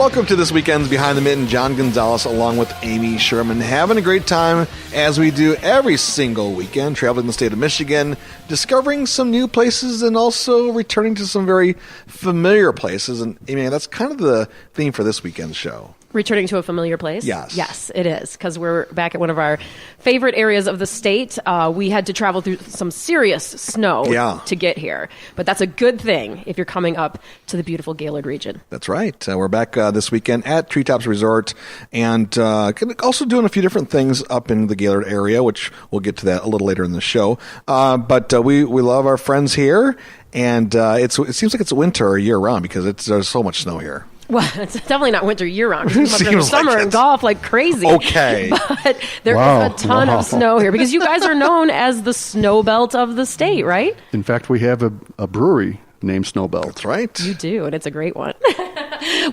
welcome to this weekend's Behind the Mitten. John Gonzalez along with Amy Sherman, having a great time as we do every single weekend, traveling the state of Michigan, discovering some new places and also returning to some very familiar places. And Amy, that's kind of the theme for this weekend's show. Returning to a familiar place? Yes. Yes, it is, because we're back at one of our favorite areas of the state. We had to travel through some serious snow to get here, but that's a good thing if you're coming up to the beautiful Gaylord region. That's right. We're back this weekend at Treetops Resort and also doing a few different things up in the Gaylord area, which we'll get to that a little later in the show. But we love our friends here, and it seems like it's winter year-round because there's so much snow here. Well, it's definitely not winter year-round. It's during the summer and golf like crazy. Okay. But there is a ton of snow here because you guys are known as the Snowbelt of the state, right? In fact, we have a brewery named Snowbelt. That's right. You do, and it's a great one.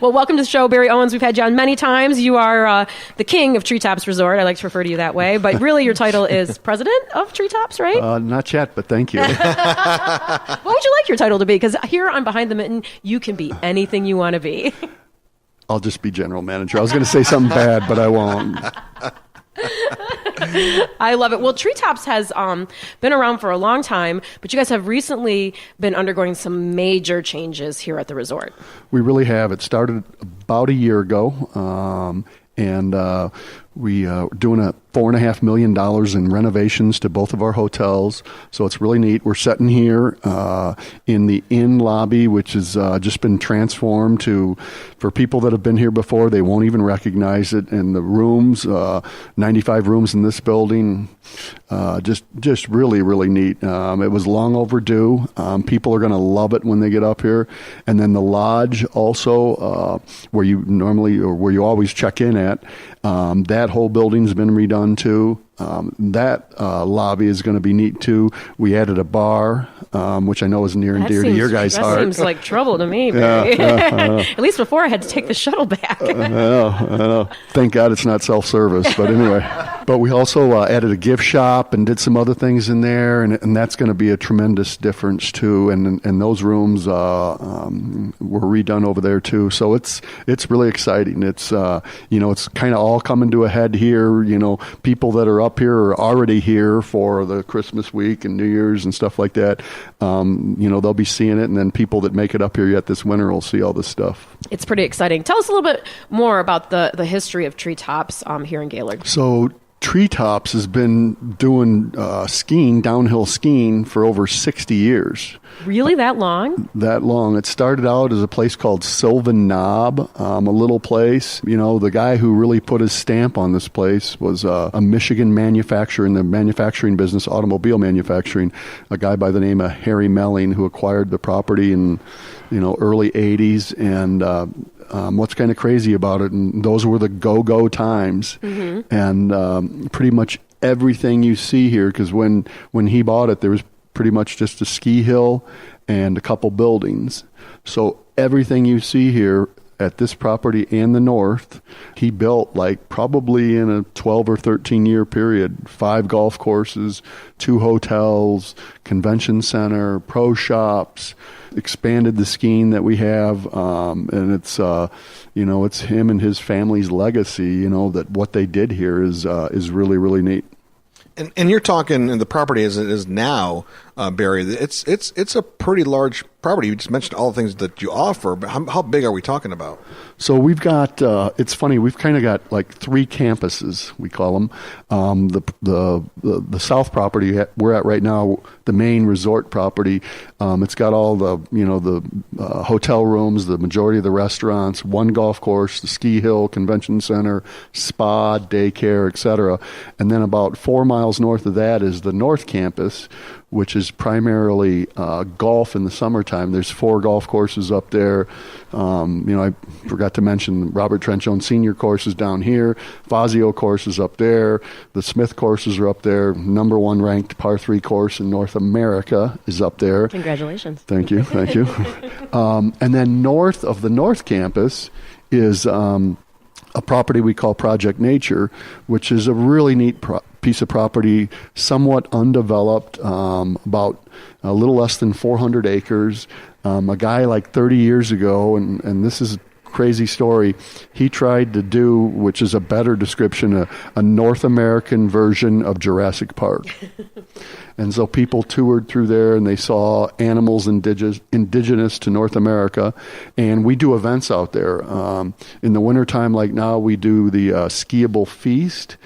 Well, welcome to the show, Barry Owens. We've had you on many times. You are the king of Treetops Resort. I like to refer to you that way. But really, your title is president of Treetops, right? Not yet, but thank you. What would you like your title to be? Because here on Behind the Mitten, you can be anything you want to be. I'll just be general manager. I was going to say something bad, but I won't. I love it. Well, Treetops has been around for a long time, but you guys have recently been undergoing some major changes here at the resort. We really have. It started about a year ago, and we are doing a $4.5 million in renovations to both of our hotels, so it's really neat. We're sitting here in the inn lobby, which has just been transformed to, for people that have been here before, they won't even recognize it. And the rooms, 95 rooms in this building, just really, really neat. It was long overdue. People are going to love it when they get up here. And then the lodge also, where you normally, or where you always check in at, that whole building's been redone too. That lobby is going to be neat too. We added a bar, which I know is near and dear to your guys' heart. That seems like trouble to me, Barry. At least before I had to take the shuttle back. I know. Thank God it's not self-service, but anyway. But we also added a gift shop and did some other things in there, and that's going to be a tremendous difference too. And those rooms were redone over there too. So it's really exciting. It's it's kind of all coming to a head here. People that are up here are already here for the Christmas week and New Year's and stuff like that. They'll be seeing it, and then people that make it up here yet this winter will see all this stuff. It's pretty exciting. Tell us a little bit more about the history of Treetops here in Gaylord. So Treetops has been doing skiing, downhill skiing, for over 60 years. Really? That long? That long. It started out as a place called Sylvan Knob, a little place. The guy who really put his stamp on this place was a Michigan manufacturer in the manufacturing business, automobile manufacturing, a guy by the name of Harry Melling, who acquired the property in early 80s. And what's kind of crazy about it, and those were the go-go times. Mm-hmm. And pretty much everything you see here, because when he bought it, there was pretty much just a ski hill and a couple buildings. So everything you see here at this property and the north, he built probably in a 12 or 13 year period, 5 golf courses, 2 hotels, convention center, pro shops, expanded the skiing that we have, and it's it's him and his family's legacy. That what they did here is really, really neat. And you're talking, and the property as it is now, Barry, it's a pretty large property. You just mentioned all the things that you offer, but how big are we talking about? So we've got, it's funny, we've kind of got 3 campuses, we call them. The south property we're at right now, the main resort property, it's got all the hotel rooms, the majority of the restaurants, 1 golf course, the ski hill, convention center, spa, daycare, etc. And then about 4 miles north of that is the north campus, which is primarily golf in the summertime. There's 4 golf courses up there. I forgot to mention Robert Trenchone Senior courses down here, Fazio courses up there, the Smith courses are up there. Number 1 ranked par 3 course in North America is up there. Congratulations. Thank you. And then north of the North Campus is a property we call Project Nature, which is a really neat piece of property, somewhat undeveloped, about a little less than 400 acres. A guy 30 years ago, and this is crazy story. He tried to do, which is a better description, a North American version of Jurassic Park. And so people toured through there and they saw animals indigenous to North America. And we do events out there. In the wintertime, like now, we do the Skiable Feast,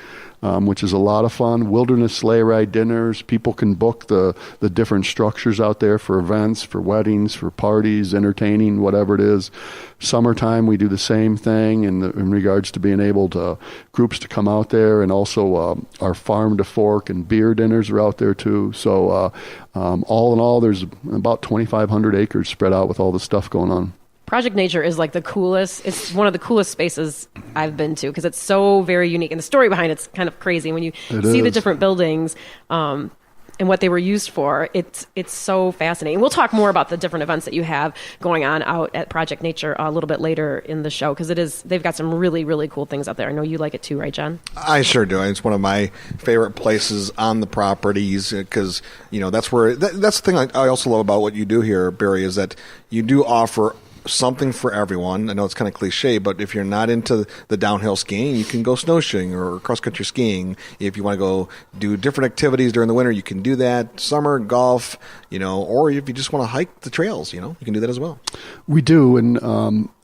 which is a lot of fun. Wilderness Sleigh Ride Dinners. People can book the different structures out there for events, for weddings, for parties, entertaining, whatever it is. Summertime, we do the same thing in regards to being able to groups to come out there, and also our farm to fork and beer dinners are out there too. So all in all, there's about 2,500 acres spread out with all the stuff going on. Project Nature is like the coolest. It's one of the coolest spaces I've been to because it's so very unique. And the story behind it's kind of crazy. When you see the different buildings and what they were used for, it's so fascinating. We'll talk more about the different events that you have going on out at Project Nature a little bit later in the show because they've got some really, really cool things out there. I know you like it too, right, John? I sure do. It's one of my favorite places on the properties because, that's where that's the thing I also love about what you do here, Barry, is that you do offer something for everyone. I know it's kind of cliche, but if you're not into the downhill skiing, you can go snowshoeing or cross-country skiing. If you want to go do different activities during the winter, you can do that. Summer, golf, or if you just want to hike the trails, you can do that as well. We do, and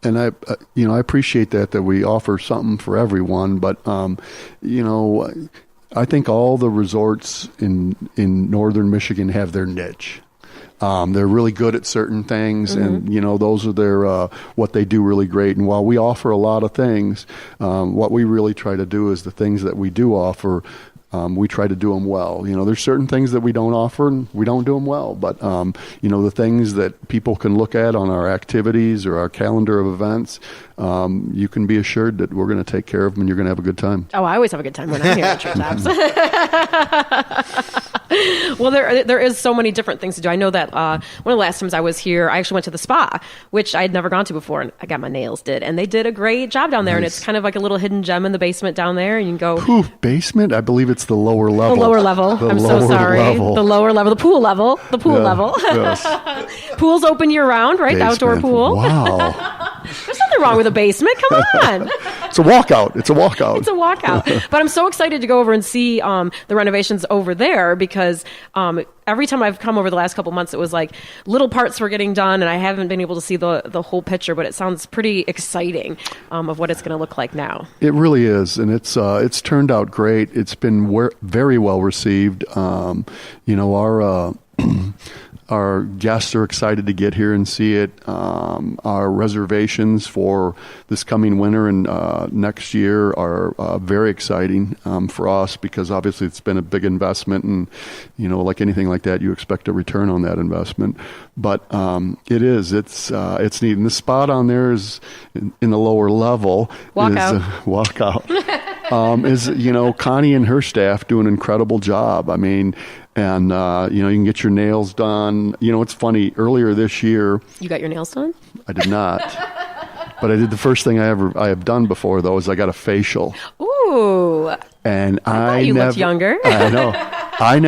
I appreciate that we offer something for everyone, but, I think all the resorts in northern Michigan have their niche. They're really good at certain things, and those are their what they do really great. And while we offer a lot of things, what we really try to do is the things that we do offer. We try to do them well. There's certain things that we don't offer and we don't do them well. But, the things that people can look at on our activities or our calendar of events, you can be assured that we're going to take care of them and you're going to have a good time. Oh, I always have a good time when I'm here at Treetops. Well, there is so many different things to do. I know that one of the last times I was here, I actually went to the spa, which I had never gone to before, and I got my nails did. And they did a great job down there, and it's kind of like a little hidden gem in the basement down there. And you can go... Basement? I believe it's the lower level. The lower level. I'm so sorry. Level. The lower level. The pool level. The pool level. Yes. Pool's open year-round, right? The outdoor pool. Wow. There's nothing wrong with a basement. Come on. It's a walkout. It's a walkout. But I'm so excited to go over and see the renovations over there because every time I've come over the last couple months, it was like little parts were getting done, and I haven't been able to see the whole picture, but it sounds pretty exciting of what it's going to look like now. It really is, and it's turned out great. It's been very well received. Our guests are excited to get here and see it. Our reservations for this coming winter and next year are very exciting for us because obviously it's been a big investment, and like anything like that, you expect a return on that investment. But it's neat. And the spot on there is in the lower level. Walkout. Is Connie and her staff do an incredible job. I mean. And, you can get your nails done. It's funny. Earlier this year... You got your nails done? I did not. But I did the first thing I have done before, though, is I got a facial. Ooh. And you looked younger. I know. I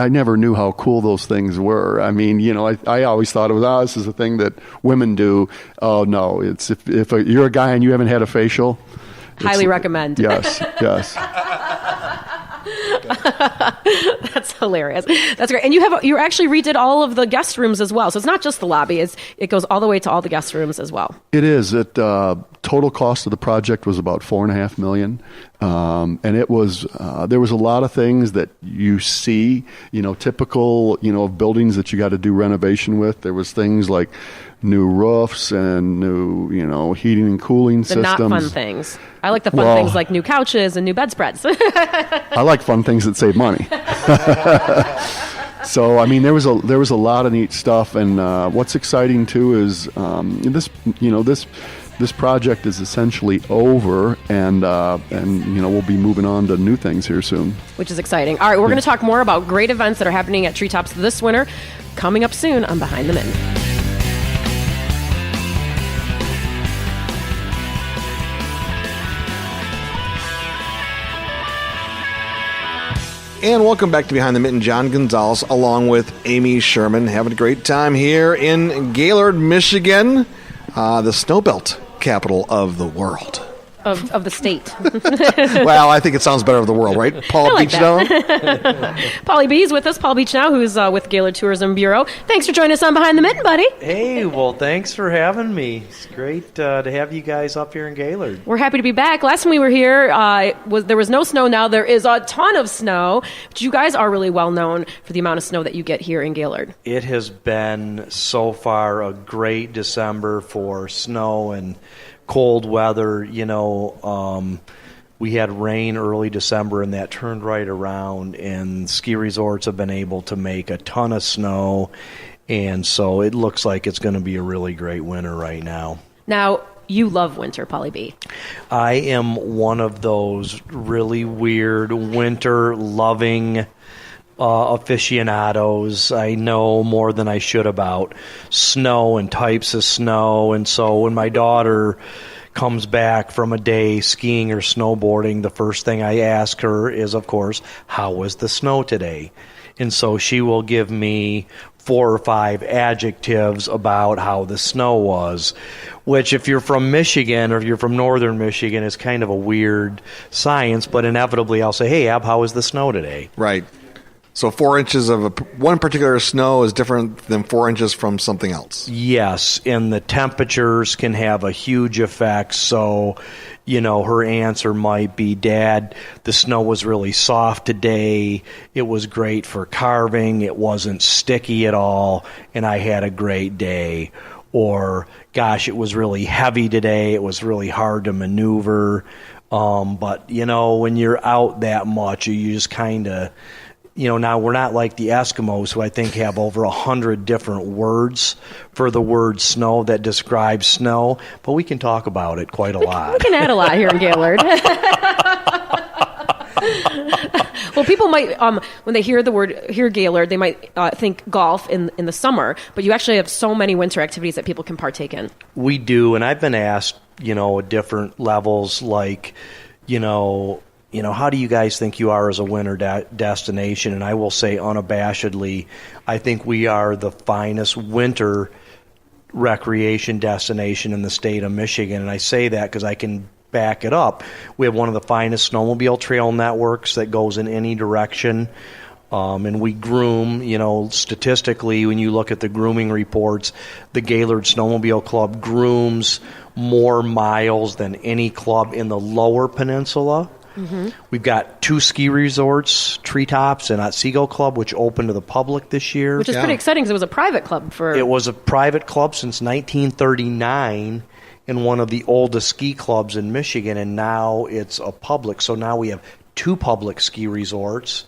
never knew how cool those things were. I mean, I always thought it was, this is a thing that women do. Oh, no. It's if you're a guy and you haven't had a facial... Highly recommend. Yes. That's hilarious. That's great. And you actually redid all of the guest rooms as well. So it's not just the lobby. It goes all the way to all the guest rooms as well. It is. Total cost of the project was about $4.5 million. And it was, there was a lot of things that you see, typical, of buildings that you got to do renovation with. There was things like new roofs and new, heating and cooling systems. The not fun things. I like the fun things like new couches and new bedspreads. I like fun things that save money. So, I mean, there was a lot of neat stuff. And what's exciting, too, is this project is essentially over, and we'll be moving on to new things here soon. Which is exciting. All right, we're going to talk more about great events that are happening at Treetops this winter, coming up soon on Behind the Mitten. And welcome back to Behind the Mitten. John Gonzalez along with Amy Sherman having a great time here in Gaylord, Michigan. The Snowbelt capital of the world. Of the state. Well, I think it sounds better of the world, right? Paul Beachnau. Paulie B's with us. Paul Beachnau, who's with Gaylord Tourism Bureau. Thanks for joining us on Behind the Mitten, buddy. Hey, well, thanks for having me. It's great to have you guys up here in Gaylord. We're happy to be back. Last time we were here, there was no snow. Now there is a ton of snow. But you guys are really well known for the amount of snow that you get here in Gaylord. It has been so far a great December for snow and cold weather. We had rain early December, and that turned right around, and ski resorts have been able to make a ton of snow, and so it looks like it's going to be a really great winter right now. Now, you love winter, Paulie B. I am one of those really weird winter-loving aficionados. I know more than I should about snow and types of snow, and so when my daughter comes back from a day skiing or snowboarding, the first thing I ask her is, of course, how was the snow today? And so she will give me 4 or 5 adjectives about how the snow was, which if you're from Michigan or if you're from northern Michigan is kind of a weird science, but inevitably I'll say, hey, Ab, how was the snow today? Right. So 4 inches of one particular snow is different than 4 inches from something else. Yes, and the temperatures can have a huge effect. So, her answer might be, Dad, the snow was really soft today. It was great for carving. It wasn't sticky at all, and I had a great day. Or, gosh, it was really heavy today. It was really hard to maneuver. But, when you're out that much, you just kind of... now we're not like the Eskimos, who I think have over 100 different words for the word snow that describes snow, but we can talk about it quite a lot. We can add a lot here in Gaylord. Well, people might, when they hear Gaylord, they might think golf in the summer, but you actually have so many winter activities that people can partake in. We do, and I've been asked, at different levels, like, how do you guys think you are as a winter destination? And I will say unabashedly, I think we are the finest winter recreation destination in the state of Michigan. And I say that because I can back it up. We have one of the finest snowmobile trail networks that goes in any direction. And we groom, statistically, when you look at the grooming reports, the Gaylord Snowmobile Club grooms more miles than any club in the lower peninsula. Mm-hmm. We've got 2 ski resorts, Treetops and Otsego Club, which opened to the public this year. Which is pretty exciting because it was a private club It was a private club since 1939 and one of the oldest ski clubs in Michigan, and now it's a public. So now we have 2 public ski resorts.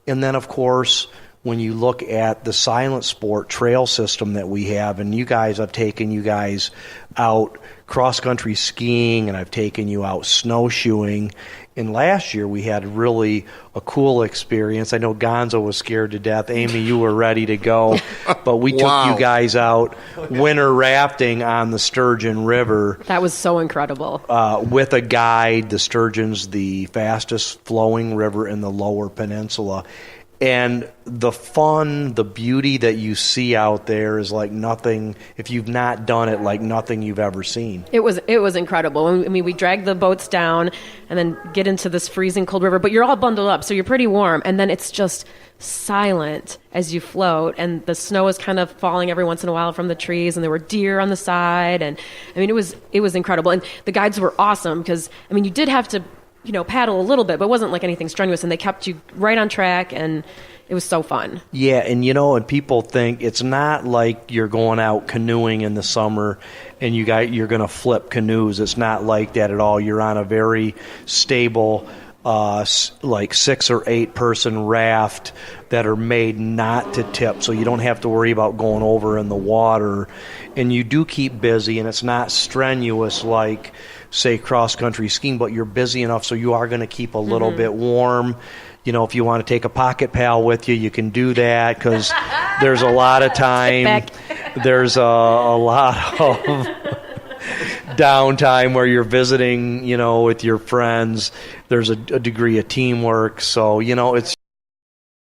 And then, of course, when you look at the silent sport trail system that we have, and I've taken you guys out cross-country skiing, and I've taken you out snowshoeing. And last year we had really a cool experience. I know Gonzo was scared to death. Amy, you were ready to go. But we took you guys out winter rafting on the Sturgeon River. That was so incredible. With a guide. The Sturgeon's the fastest flowing river in the lower peninsula. And the fun, the beauty that you see out there is like nothing, if you've not done it, like nothing you've ever seen. It was incredible. I mean, we drag the boats down and then get into this freezing cold river, but you're all bundled up, so you're pretty warm. And then it's just silent as you float, and the snow is kind of falling every once in a while from the trees, and there were deer on the side. And I mean, it was incredible. And the guides were awesome because, I mean, you did have to paddle a little bit, but it wasn't like anything strenuous, and they kept you right on track, and it was so fun. Yeah, and and people think it's not like you're going out canoeing in the summer and you're going to flip canoes. It's not like that at all. You're on a very stable, like 6 or 8 person raft that are made not to tip, so you don't have to worry about going over in the water. And you do keep busy, and it's not strenuous like, say, cross-country skiing, but you're busy enough so you are going to keep a little bit warm. If you want to take a pocket pal with you, you can do that because there's a lot of time. There's a lot of downtime where you're visiting, with your friends. There's a degree of teamwork. So, it's